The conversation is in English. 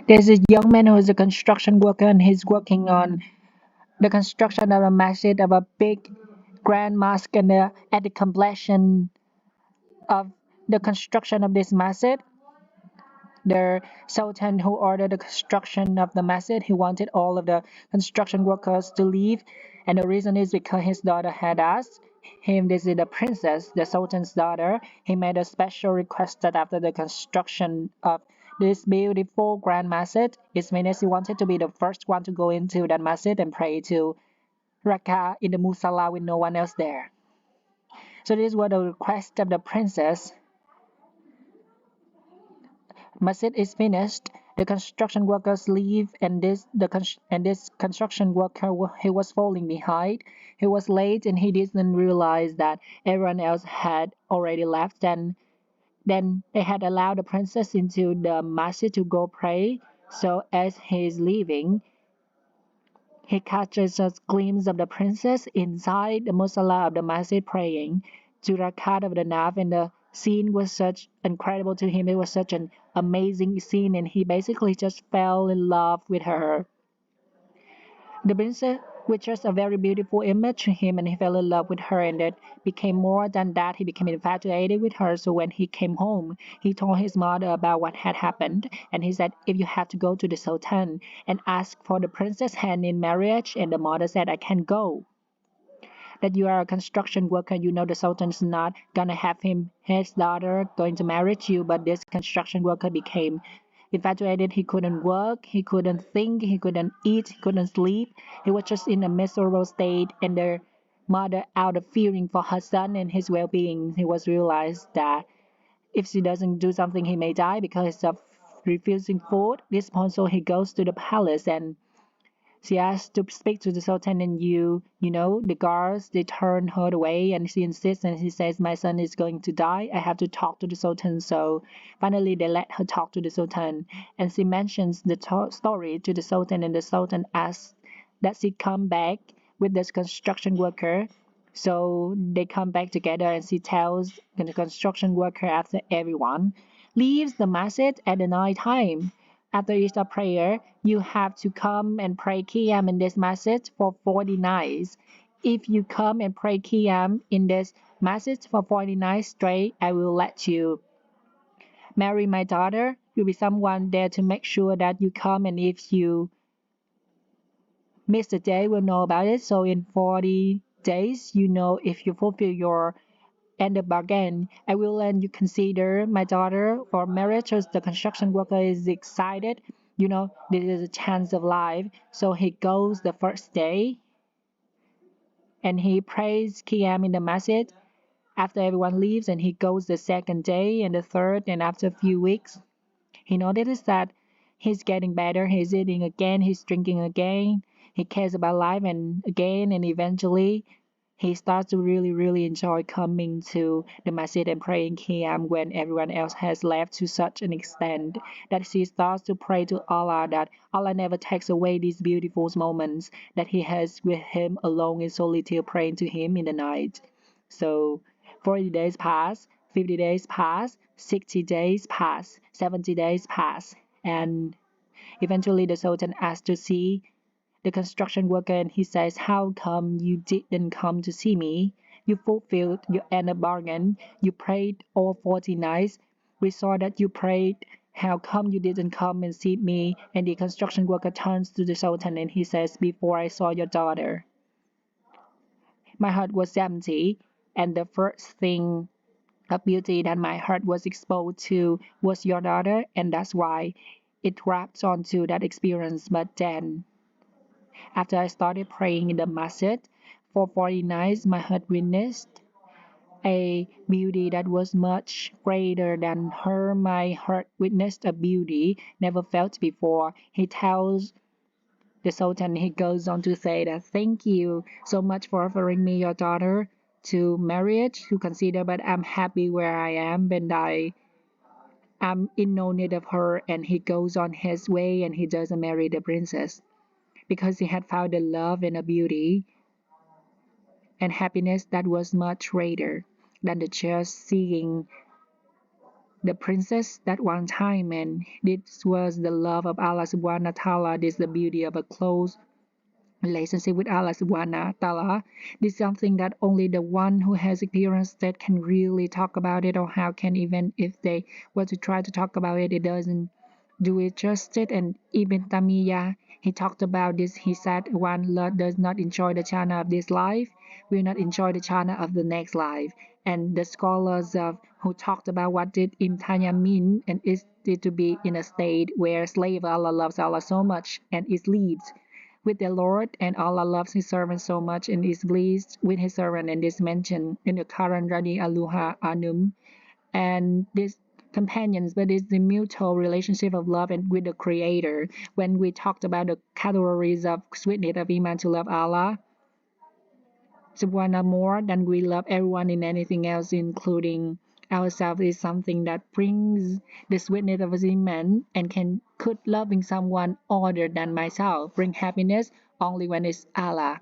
There's a young man who is a construction worker and he's working on the construction of a masjid of a big grand mosque and at the completion of the construction of this masjid, the sultan who ordered the construction of the masjid, he wanted all of the construction workers to leave, and the reason is because his daughter had asked him, this is the princess, the sultan's daughter. He made a special request that after the construction of this beautiful grand masjid, it means he wanted to be the first one to go into that masjid and pray to Raqqa in the musalla with no one else there. So this was the request of the princess. Masjid is finished. The construction workers leave, and this construction worker he was falling behind. He was late, and he didn't realize that everyone else had already left. And then they had allowed the princess into the masjid to go pray. So as he's leaving, he catches a glimpse of the princess inside the musalla of the masjid praying to Rakat of the Nav, and the scene was such incredible to him. It was such an amazing scene, and he basically just fell in love with her. The princess, which was a very beautiful image to him, and he fell in love with her, and it became more than that. He became infatuated with her. So when he came home, he told his mother about what had happened, and he said, "If you have to go to the sultan and ask for the princess hand in marriage," and the mother said, "I can't go. That you are a construction worker, you know the sultan's not gonna have his daughter going to marry you." But this construction worker became infatuated. He couldn't work, he couldn't think, he couldn't eat, he couldn't sleep. He was just in a miserable state, and the mother, out of fearing for her son and his well-being, he was realized that if she doesn't do something, he may die because of refusing food. This point, so he goes to the palace, and she asked to speak to the sultan, and the guards, they turn her away, and she insists, and she says, "My son is going to die. I have to talk to the sultan." So finally, they let her talk to the sultan, and she mentions the story to the sultan, and the sultan asks that she come back with this construction worker. So they come back together, and she tells the construction worker after everyone leaves the masjid at the night time. After Isha prayer, you have to come and pray Qiyam in this masjid for 40 nights. If you come and pray Qiyam in this masjid for 40 nights straight, I will let you marry my daughter. You'll be someone there to make sure that you come, and if you miss a day, we'll know about it. So in 40 days, if you fulfill your end of bargain, I will let you consider my daughter for marriage. As the construction worker is excited, this is a chance of life. So he goes the first day and he prays Qiyam in the masjid after everyone leaves, and he goes the second day and the third, and after a few weeks, he notices that he's getting better. He's eating again, he's drinking again, he cares about life and again, and eventually he starts to really, really enjoy coming to the masjid and praying Qiyam when everyone else has left, to such an extent that he starts to pray to Allah that Allah never takes away these beautiful moments that he has with him alone in solitude, praying to him in the night. So 40 days pass, 50 days pass, 60 days pass, 70 days pass, and eventually the Sultan asks to see the construction worker, and he says, "How come you didn't come to see me? You fulfilled your end of bargain. You prayed all 40 nights. We saw that you prayed. How come you didn't come and see me?" And the construction worker turns to the Sultan and he says, "Before I saw your daughter, my heart was empty, and the first thing of beauty that my heart was exposed to was your daughter, and that's why it wrapped onto that experience. But then, after I started praying in the masjid for 40 nights, my heart witnessed a beauty that was much greater than her. My heart witnessed a beauty never felt before." He tells the Sultan, he goes on to say that, "Thank you so much for offering me your daughter to marriage, to consider, but I'm happy where I am, and I am in no need of her." And he goes on his way, and he doesn't marry the princess because he had found a love and a beauty and happiness that was much greater than the just seeing the princess that one time, and this was the love of Allah subhanahu wa ta'ala. This is the beauty of a close relationship with Allah subhanahu wa ta'ala. This is something that only the one who has experienced that can really talk about it, or how can, even if they were to try to talk about it, it doesn't do it justice. And Ibn Taymiyyah, he talked about this. He said, one does not enjoy the jannah of this life will not enjoy the jannah of the next life. And the scholars who talked about what did Ibn Taymiyyah mean, and is it to be in a state where slave Allah loves Allah so much and is leads with the Lord, and Allah loves His servant so much and is pleased with His servant, and is mentioned in the Quran Radi Aluha Anum. And this companions, but it's the mutual relationship of love and with the Creator. When we talked about the categories of sweetness of Iman to love Allah Subhanahu more than we love everyone in anything else, including ourselves, is something that brings the sweetness of Iman, and could loving someone other than myself bring happiness only when it's Allah.